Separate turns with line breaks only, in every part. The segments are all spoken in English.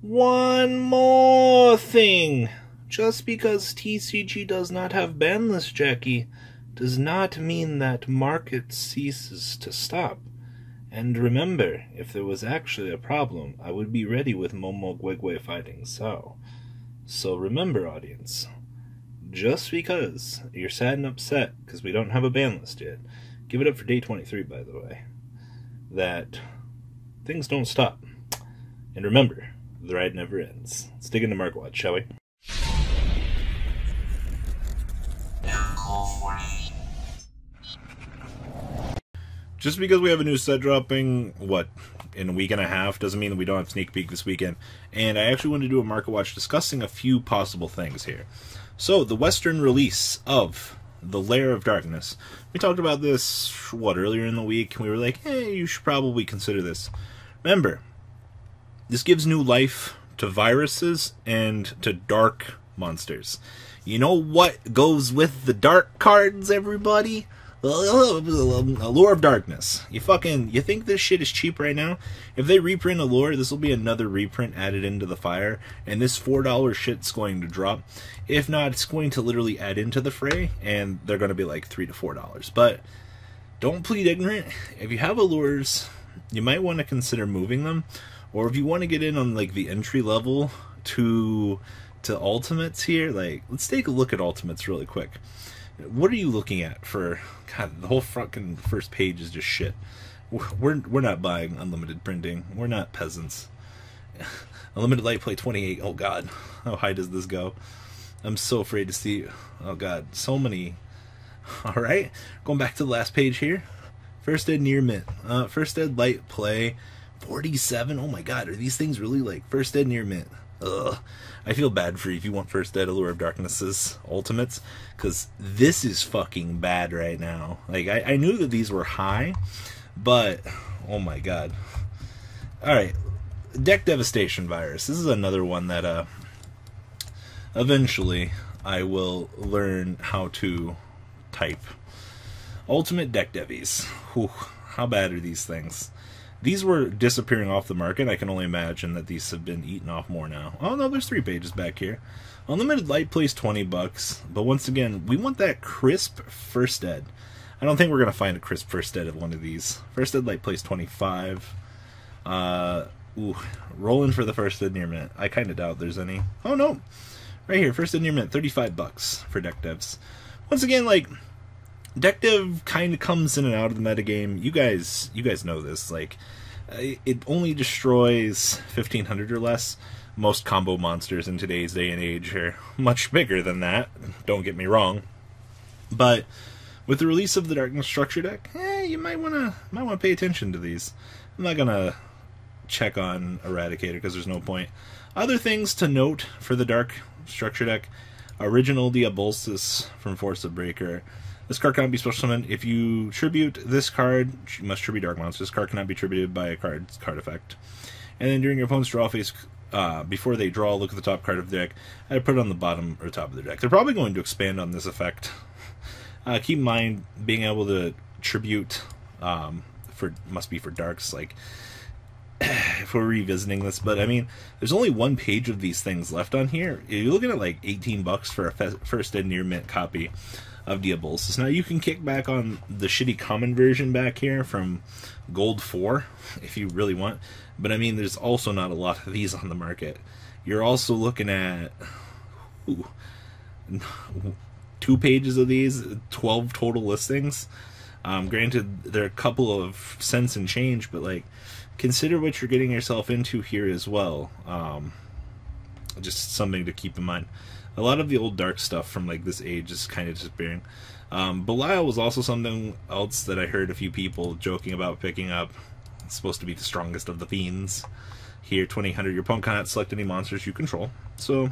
One more thing. Just because TCG does not have ban list, Jackie, does not mean that market ceases to stop. And remember, if there was actually a problem, I would be ready with Momo Gwegwe fighting So remember, audience, just because you're sad and upset because we don't have a ban list yet, give it up for day 23, by the way, that things don't stop. And remember, the ride never ends. Let's dig into Market Watch, shall we? Just because we have a new set dropping, in a week and a half, doesn't mean that we don't have sneak peek this weekend. And I actually want to do a Market Watch discussing a few possible things here. So, the Western release of the Lair of Darkness. We talked about this, earlier in the week. We were like, hey, you should probably consider this. Remember, this gives new life to viruses and to dark monsters. You know what goes with the dark cards, everybody? Allure of Darkness. You think this shit is cheap right now? If they reprint Allure, this will be another reprint added into the fire, and this $4 shit's going to drop. If not, it's going to literally add into the fray, and they're going to be like $3 to $4. But don't plead ignorant. If you have Allures, you might want to consider moving them, or if you want to get in on like the entry level to Ultimates here, like let's take a look at Ultimates really quick. What are you looking at for? God, the whole fucking first page is just shit. We're not buying unlimited printing. We're not peasants. Unlimited light play 28. Oh god, how high does this go? I'm so afraid to see. Oh god, so many. All right, going back to the last page here. First Ed near mint. First Ed light play 47. Oh my god, are these things really like First Ed near mint? Ugh. I feel bad for you if you want First Ed Allure of Darkness's Ultimates, because this is fucking bad right now. Like, I knew that these were high, but, oh my god. Alright, Deck Devastation Virus. This is another one that, eventually I will learn how to type. Ultimate Deck Devies. Whew, how bad are these things? These were disappearing off the market. I can only imagine that these have been eaten off more now. Oh no, there's 3 pages back here. Unlimited light plays $20, but once again, we want that crisp First Ed. I don't think we're gonna find a crisp First Ed of one of these. First Ed light plays 25. Rolling for the First Ed near mint. I kind of doubt there's any. Oh no, right here, First Ed near mint, $35 for deck devs. Once again, like, deck dev kind of comes in and out of the metagame. You guys know this. Like, it only destroys 1500 or less. Most combo monsters in today's day and age are much bigger than that. Don't get me wrong. But with the release of the Darkness Structure deck, you might wanna pay attention to these. I'm not gonna check on Eradicator because there's no point. Other things to note for the Dark Structure deck: original Diabolsis from Force of Breaker. This card cannot be special summoned. If you tribute this card, you must tribute Dark Monster. This card cannot be tributed by a card effect. And then during your opponent's draw phase, before they draw, look at the top card of the deck. I'd put it on the bottom or top of the deck. They're probably going to expand on this effect. Keep in mind, being able to tribute must be for darks. Like, if we're revisiting this, but I mean, there's only 1 page of these things left on here. You're looking at like $18 for a First Ed near mint copy of Diabolsis. Now you can kick back on the shitty common version back here from Gold 4 if you really want, but I mean, there's also not a lot of these on the market. You're also looking at 2 pages of these, 12 total listings. Granted, they're a couple of cents and change, but like, consider what you're getting yourself into here as well. Just something to keep in mind. A lot of the old dark stuff from like this age is kind of disappearing. Belial was also something else that I heard a few people joking about picking up. It's supposed to be the strongest of the fiends. Here, 2000, your opponent cannot select any monsters you control. So,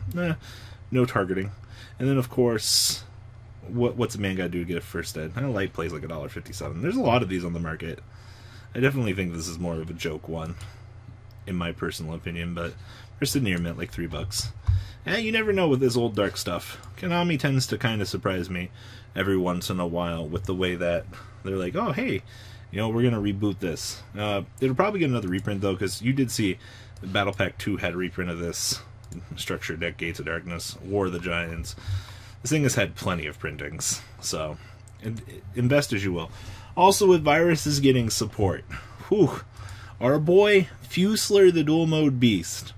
no targeting. And then, of course, what's a man got to do to get a First Ed? Light plays like $1.57. There's a lot of these on the market. I definitely think this is more of a joke one, in my personal opinion, but First Ed near mint, like $3. You never know with this old dark stuff. Konami tends to kind of surprise me every once in a while with the way that they're like, oh, hey, we're going to reboot this. It'll probably get another reprint, though, because you did see Battle Pack 2 had a reprint of this. Structure Deck, Gates of Darkness, War of the Giants. This thing has had plenty of printings, so invest as you will. Also, with viruses getting support, whew, our boy Fusler the Dual Mode Beast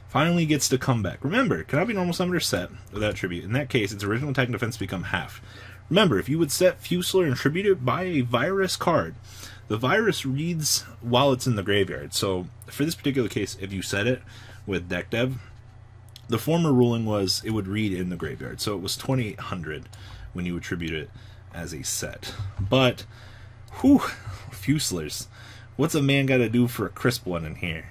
finally gets to come back. Remember, cannot be normal summoned or set without tribute. In that case, its original attack and defense become half. Remember, if you would set Fusler and tribute it by a virus card, the virus reads while it's in the graveyard. So, for this particular case, if you set it with Deck Dev, the former ruling was it would read in the graveyard. So it was 2,800 when you attribute it as a set. But, whew, Fuslers. What's a man got to do for a crisp one in here?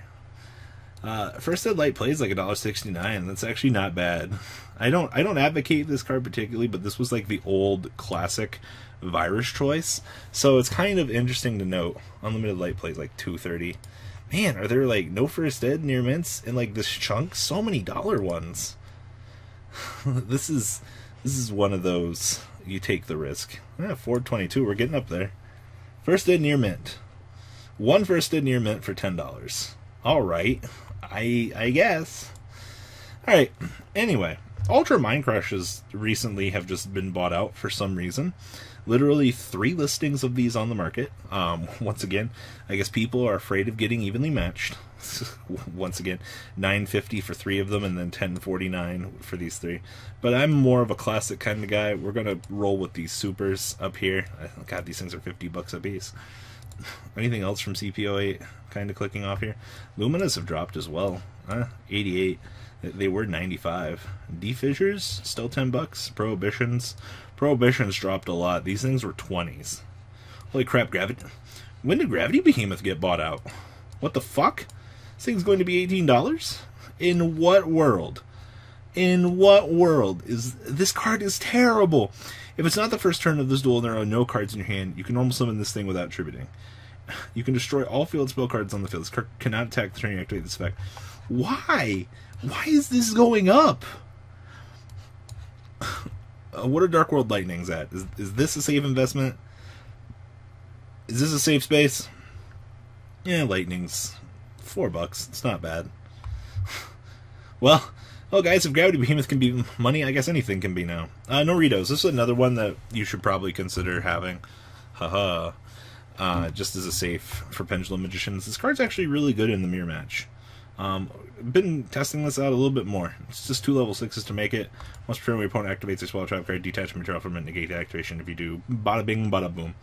First Ed Light plays like $1.69. That's actually not bad. I don't advocate this card particularly, but this was like the old classic virus choice. So it's kind of interesting to note. Unlimited Light plays like $2.30. Man, are there like no First Ed near mints in like this chunk? So many dollar ones. This is one of those you take the risk. Yeah, 422. We're getting up there. First Ed near mint. One First Ed near mint for $10. All right, I guess. All right. Anyway, Ultra Mind Crushes recently have just been bought out for some reason. Literally 3 listings of these on the market. Once again, I guess people are afraid of getting evenly matched. Once again, $9.50 for 3 of them, and then $10.49 for these 3. But I'm more of a classic kind of guy. We're gonna roll with these supers up here. God, these things are $50 a piece. Anything else from CPO8 kind of clicking off here? Luminas have dropped as well. 88. They were 95. D-Fissures still $10. Prohibitions dropped a lot. These things were 20s. Holy crap, Gravity. When did Gravity Behemoth get bought out? What the fuck? This thing's going to be $18? In what world? In what world? This card is terrible. If it's not the first turn of this duel and there are no cards in your hand, you can normal summon this thing without tributing. You can destroy all field spell cards on the field. This card cannot attack the turn you activate this effect. Why? Why is this going up? What are Dark World Lightnings at? Is this a safe investment? Is this a safe space? Yeah, Lightning's $4. It's not bad. Well, guys, if Gravity Behemoth can be money, I guess anything can be now. Noritos. This is another one that you should probably consider having. Haha. Just as a safe for Pendulum Magicians. This card's actually really good in the mirror match. Been testing this out a little bit more. It's just 2 level 6s to make it. Once per turn, your opponent activates a spell trap card, detach material from it, negate activation. If you do, bada bing, bada boom.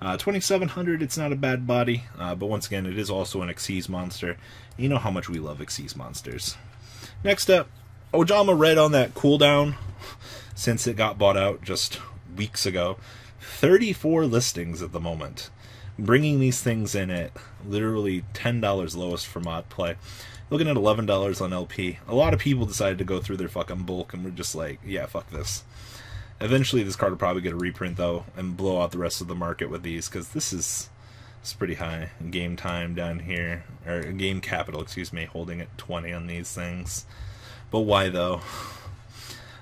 2,700, it's not a bad body, but once again, it is also an Xyz monster. You know how much we love Xyz monsters. Next up, Ojama Red on that cooldown, since it got bought out just weeks ago. 34 listings at the moment. Bringing these things in at literally $10 lowest for mod play. Looking at $11 on LP. A lot of people decided to go through their fucking bulk, and we're just like, yeah, fuck this. Eventually, this card will probably get a reprint, though, and blow out the rest of the market with these, because this is pretty high. Game time down here, or game capital, excuse me, holding at 20 on these things. But why, though?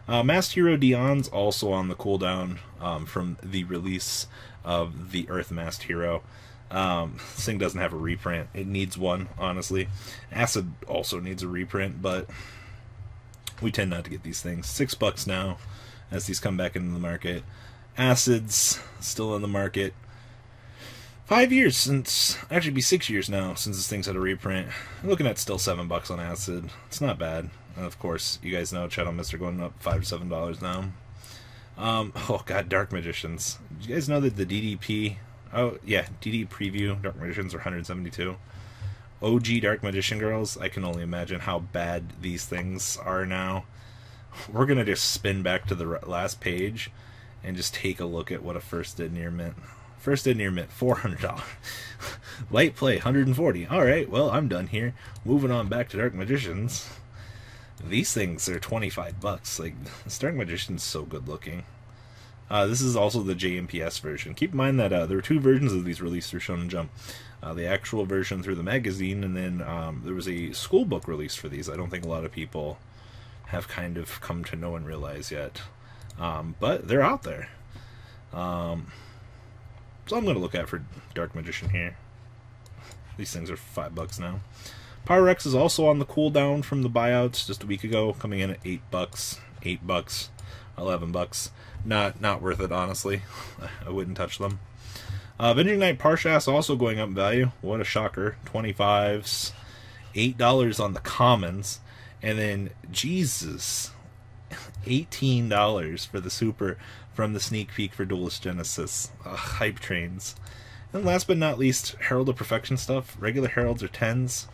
Masked Hero Dion's also on the cooldown from the release of the Earth Masked Hero. This thing doesn't have a reprint. It needs one, honestly. Acid also needs a reprint, but we tend not to get these things. $6 now, as these come back into the market. Acid's still in the market. 5 years since, actually be 6 years now since this thing's had a reprint. I'm looking at still $7 on Acid. It's not bad. And of course, you guys know Shadow Mist are going up $5 to $7 now. Oh god, Dark Magicians. Did you guys know that the DDP, oh yeah, DD preview Dark Magicians are 172? OG Dark Magician girls, I can only imagine how bad these things are now. We're gonna just spin back to the last page and just take a look at what a First Ed Near Mint. First Ed Near Mint, $400. Light play, 140. Alright, well, I'm done here. Moving on back to Dark Magicians. These things are $25. Like, this Dark Magician's so good looking. This is also the JMPS version. Keep in mind that there were 2 versions of these released through Shonen Jump. The actual version through the magazine, and then there was a school book release for these. I don't think a lot of people have kind of come to know and realize yet. But they're out there. So I'm going to look out for Dark Magician here. These things are $5 now. Pyrex is also on the cooldown from the buyouts just a week ago, coming in at $8, $8, $11. Not worth it, honestly. I wouldn't touch them. Avenging Knight Parshas also going up in value. What a shocker. 25s, $8 on the commons, and then Jesus, $18 for the super from the sneak peek for Duelist Genesis. Hype trains. And last but not least, Herald of Perfection stuff. Regular Heralds are 10s.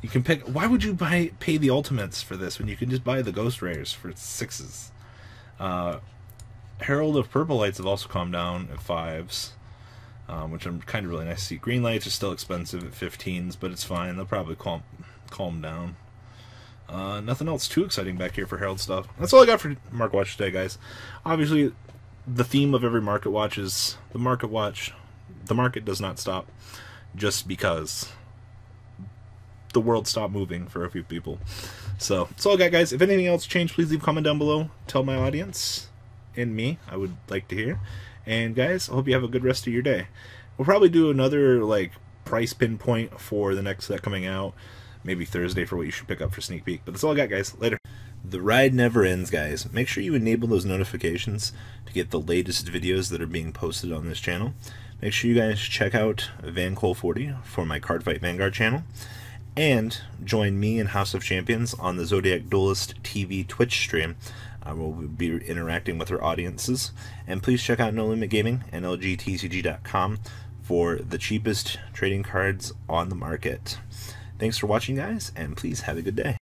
You can pick. Why would you pay the ultimates for this when you can just buy the Ghost Rares for 6s? Herald of Purple Lights have also calmed down at 5s. Which I'm kind of really nice to see. Green Lights are still expensive at 15s, but it's fine. They'll probably calm down. Nothing else too exciting back here for Herald stuff. That's all I got for Market Watch today, guys. Obviously, the theme of every Market Watch is the Market Watch. The market does not stop just because the world stopped moving for a few people. So, that's all I got, guys. If anything else changed, please leave a comment down below. Tell my audience and me. I would like to hear. And guys, I hope you have a good rest of your day. We'll probably do another price pinpoint for the next set coming out. Maybe Thursday for what you should pick up for sneak peek. But that's all I got, guys. Later. The ride never ends, guys. Make sure you enable those notifications to get the latest videos that are being posted on this channel. Make sure you guys check out VanCole40 for my Cardfight Vanguard channel. And join me and House of Champions on the Zodiac Duelist TV Twitch stream. We'll be interacting with our audiences. And please check out No Limit Gaming and LGTCG.com for the cheapest trading cards on the market. Thanks for watching, guys, and please have a good day.